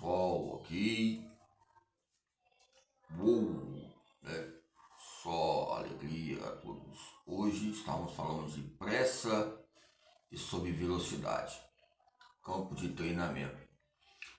pessoal, ok? Né? Só alegria a todos. Hoje estamos falando de pressa e sobre velocidade, campo de treinamento.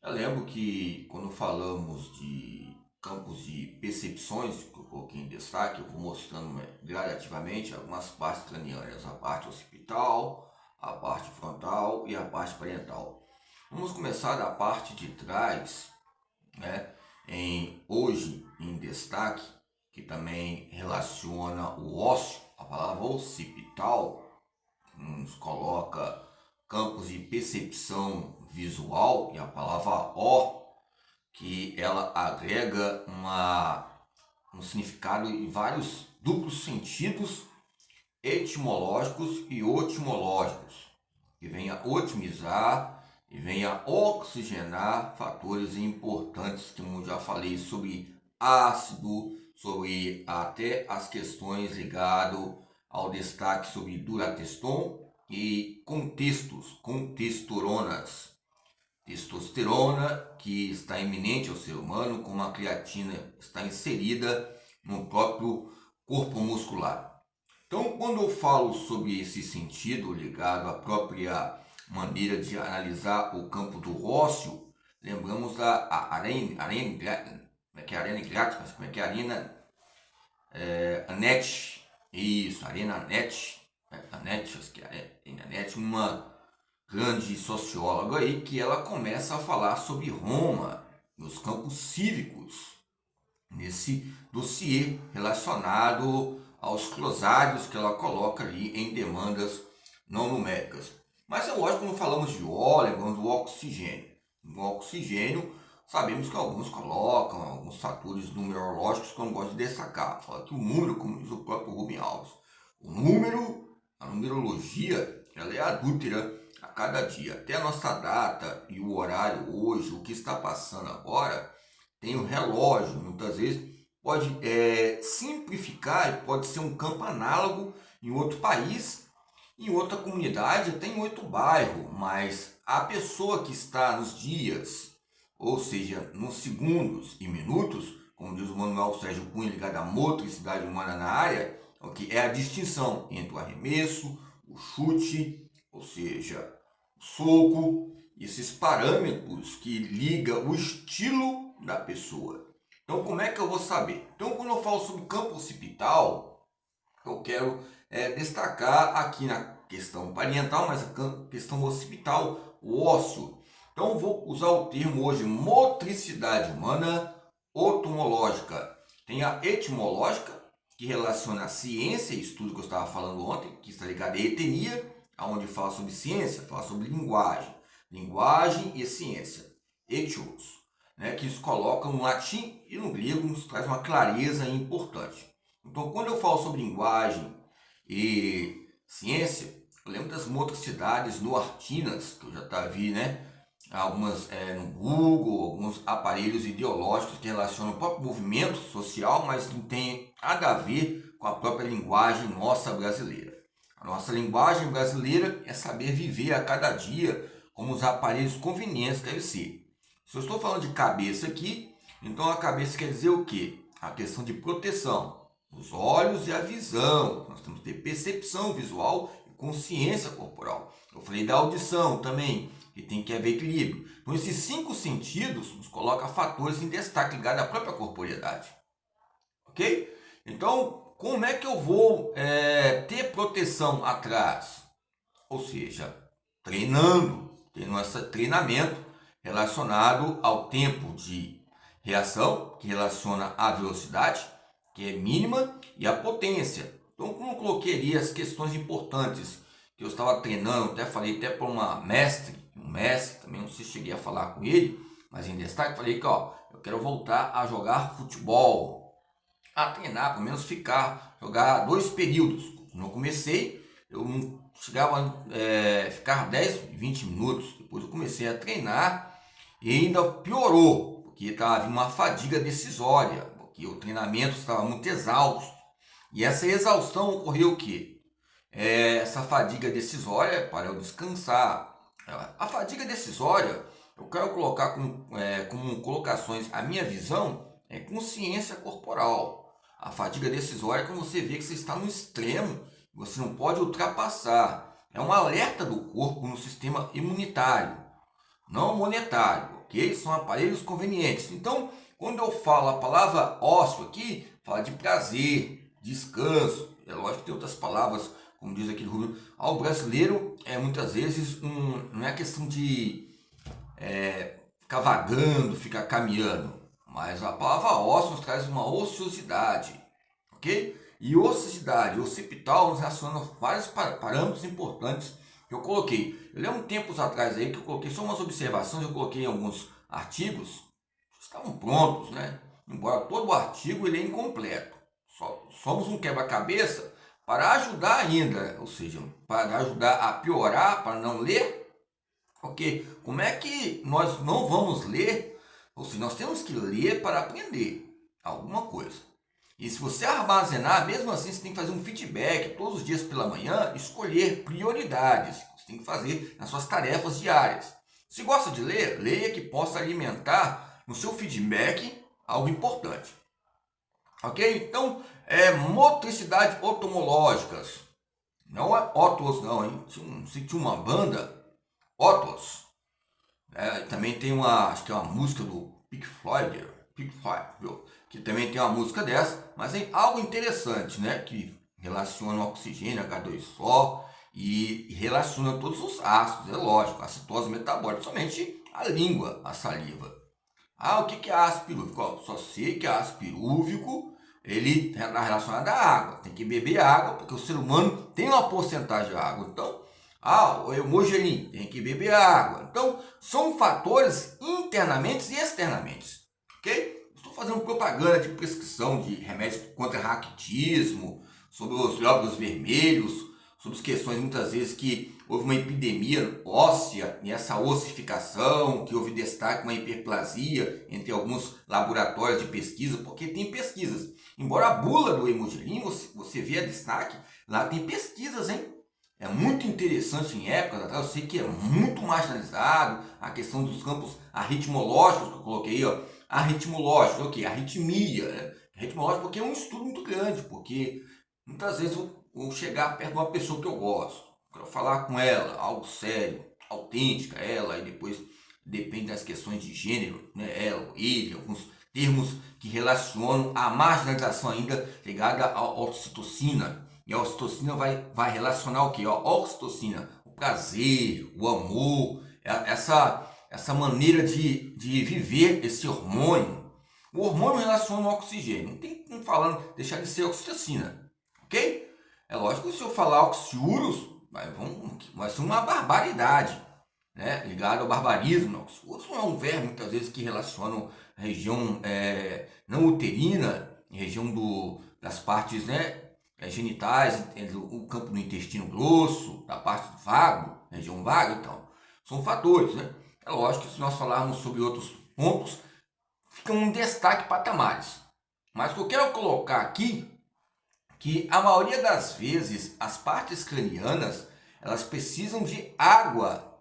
Eu lembro que quando falamos de campos de percepções, que eu coloquei em destaque, eu vou mostrando gradativamente algumas partes cranianas, a parte occipital, a parte frontal e a parte parietal. Vamos começar da parte de trás, né? Hoje em destaque, que também relaciona o ósseo, a palavra occipital nos coloca campos de percepção visual, e a palavra ó, que ela agrega um significado em vários duplos sentidos etimológicos e otimológicos, que vem a otimizar e vem a oxigenar fatores importantes que eu já falei sobre ácido, sobre até as questões ligadas ao destaque sobre durateston e contexturonas. Testosterona, que está iminente ao ser humano, como a creatina está inserida no próprio corpo muscular. Então, quando eu falo sobre esse sentido ligado à própria maneira de analisar o campo do ósseo, lembramos da Arena Anete, isso, Arena Anete, acho que é Anete, uma grande socióloga aí, que ela começa a falar sobre Roma, nos campos cívicos, nesse dossiê relacionado aos glosários que ela coloca ali em demandas não numéricas. Mas é lógico, quando falamos de óleo, lembramos do oxigênio. No oxigênio, sabemos que alguns colocam alguns fatores numerológicos que eu não gosto de destacar. Fala que o número, como diz o próprio Rubem Alves, o número, a numerologia, ela é adúltera a cada dia. Até a nossa data e o horário hoje, o que está passando agora, tem um relógio, muitas vezes pode simplificar e pode ser um campo análogo em outro país, em outra comunidade, até em outro bairro, mas a pessoa que está nos dias, ou seja, nos segundos e minutos, como diz o Manuel Sérgio Cunha, ligado à motricidade humana na área, que é a distinção entre o arremesso, o chute, ou seja, o soco, esses parâmetros que ligam o estilo da pessoa. Então, como é que eu vou saber? Então, quando eu falo sobre campo occipital, eu quero destacar aqui na questão parietal, mas a questão occipital, o ósseo. Então, eu vou usar o termo hoje motricidade humana otomológica. Tem a etimológica, que relaciona a ciência e estudo que eu estava falando ontem, que está ligada à etenia, onde fala sobre ciência, fala sobre linguagem. Linguagem e ciência. Etios, né, que isso coloca no latim e no grego, nos traz uma clareza importante. Então, quando eu falo sobre linguagem e ciência, eu lembro das motricidades noartinas, que eu já vi, né? Algumas no Google, alguns aparelhos ideológicos que relacionam o próprio movimento social, mas não tem nada a ver com a própria linguagem nossa brasileira. A nossa linguagem brasileira é saber viver a cada dia como os aparelhos convenientes devem ser. Se eu estou falando de cabeça aqui, então a cabeça quer dizer o quê? A questão de proteção, os olhos e a visão. Nós temos que ter percepção visual e consciência corporal. Eu falei da audição também, que tem que haver equilíbrio. Então esses 5 sentidos nos colocam fatores em destaque ligados à própria corporeidade. Ok? Então, como é que eu vou ter proteção atrás? Ou seja, treinando, tendo esse treinamento relacionado ao tempo de reação, que relaciona a velocidade, que é mínima, e a potência. Então, como eu coloquei ali as questões importantes que eu estava treinando, falei até para um mestre, também não sei se cheguei a falar com ele, mas em destaque, falei que eu quero voltar a jogar futebol, a treinar, pelo menos jogar 2 períodos. Quando eu comecei, eu não chegava a ficar 10, 20 minutos. Depois eu comecei a treinar e ainda piorou, porque estava vindo uma fadiga decisória, porque o treinamento estava muito exausto. E essa exaustão ocorreu o quê? Essa fadiga decisória para eu descansar. A fadiga decisória eu quero colocar como colocações a minha visão é consciência corporal. A fadiga decisória é quando você vê que você está no extremo, você não pode ultrapassar. É um alerta do corpo no sistema imunitário, não monetário, ok? São aparelhos convenientes. Então, quando eu falo a palavra ócio aqui, fala de prazer, descanso. É lógico que tem outras palavras, como diz aqui no Rubio. Ao brasileiro, muitas vezes, não é questão de ficar vagando, ficar caminhando, mas a palavra ócio nos traz uma ociosidade, ok? E ociosidade, occipital, nos relaciona a vários parâmetros importantes que eu coloquei. Eu lembro tempos atrás aí que eu coloquei só umas observações, eu coloquei alguns artigos, estavam prontos, né? Embora todo o artigo ele é incompleto. Somos um quebra-cabeça para ajudar ainda, ou seja, para ajudar a piorar, para não ler. Ok, como é que nós não vamos ler? Ou seja, nós temos que ler para aprender alguma coisa. E se você armazenar, mesmo assim você tem que fazer um feedback todos os dias pela manhã, escolher prioridades. Você tem que fazer nas suas tarefas diárias. Se gosta de ler, leia que possa alimentar no seu feedback algo importante. Ok? Então, motricidade otomológicas. Não é ótos não, hein? Tinha uma banda Otos. Também tem acho que é uma música do Pink Floyd, viu? Que também tem uma música dessa, mas tem algo interessante, né? Que relaciona o oxigênio, H2O e relaciona todos os ácidos, é lógico, a citose metabólica, somente a língua, a saliva. O que é ácido pirúvico? Só sei que ácido pirúvico ele está relacionado à água, tem que beber água, porque o ser humano tem uma porcentagem de água, então o hemogelim, tem que beber água. Então, são fatores internamente e externamente, ok? Estou fazendo propaganda de prescrição de remédios contra raquitismo, sobre os glóbulos vermelhos, sobre as questões muitas vezes que houve uma epidemia óssea e essa ossificação, que houve destaque, uma hiperplasia entre alguns laboratórios de pesquisa, porque tem pesquisas. Embora a bula do hemogelim, você vê a destaque, lá tem pesquisas, hein? É muito interessante em épocas atrás, eu sei que é muito marginalizado, a questão dos campos arritmológicos que eu coloquei, ó. Arritmológico, o que? Arritmia, né? Arritmológico porque é um estudo muito grande, porque muitas vezes eu vou chegar perto de uma pessoa que eu gosto, quero falar com ela, algo sério, autêntica, ela, e depois depende das questões de gênero, né? Ela, ele, alguns termos que relacionam a marginalização ainda ligada à oxitocina. E a oxitocina vai relacionar o que? A oxitocina, o prazer, o amor, essa maneira de viver esse hormônio. O hormônio relaciona o oxigênio. Não tem como falando deixar de ser oxitocina, ok? É lógico que se eu falar oxiúros, vai ser uma barbaridade, né? Ligado ao barbarismo. Oxiúros é um verbo muitas vezes que relaciona a região não uterina, região das partes, né? Genitais, o campo do intestino grosso, da parte do vago, região vaga, então, são fatores, né? É lógico que se nós falarmos sobre outros pontos, fica um destaque patamares. Mas o que eu quero colocar aqui, que a maioria das vezes as partes cranianas, elas precisam de água.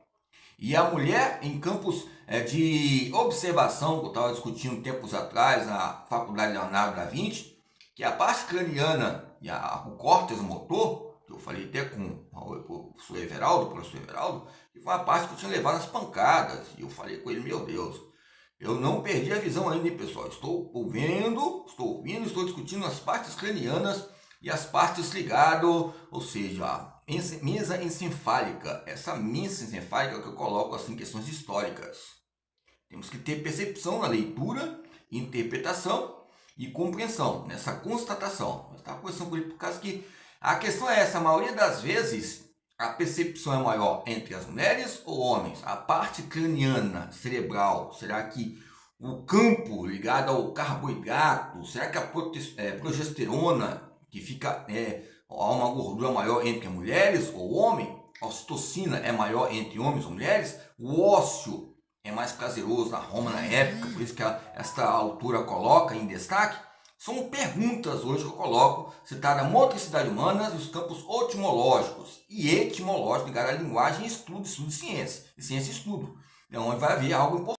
E a mulher em campos de observação, que eu estava discutindo tempos atrás na Faculdade Leonardo da Vinci, que a parte craniana e o córtex motor, que eu falei até com o professor Everaldo, que foi uma parte que eu tinha levado as pancadas, e eu falei com ele, meu Deus, eu não perdi a visão ainda, hein, pessoal, estou ouvindo, estou discutindo as partes cranianas e as partes ligadas, ou seja, a mesa encefálica, essa mesa encefálica que eu coloco assim, questões históricas. Temos que ter percepção na leitura, interpretação e compreensão, nessa constatação. Eu estava conversando com ele por causa que a questão é essa, a maioria das vezes a percepção é maior entre as mulheres ou homens? A parte craniana, cerebral, será que o campo ligado ao carboidrato, será que a progesterona, que fica há uma gordura maior entre mulheres ou homem? A ocitocina é maior entre homens ou mulheres? O ósseo é mais prazeroso na Roma na época, por isso que esta autora coloca em destaque. São perguntas hoje que eu coloco, citada a motricidade humana e os campos otimológicos e etimológicos ligados à linguagem e estudo de ciência, e ciência e estudo. é onde vai haver algo importante.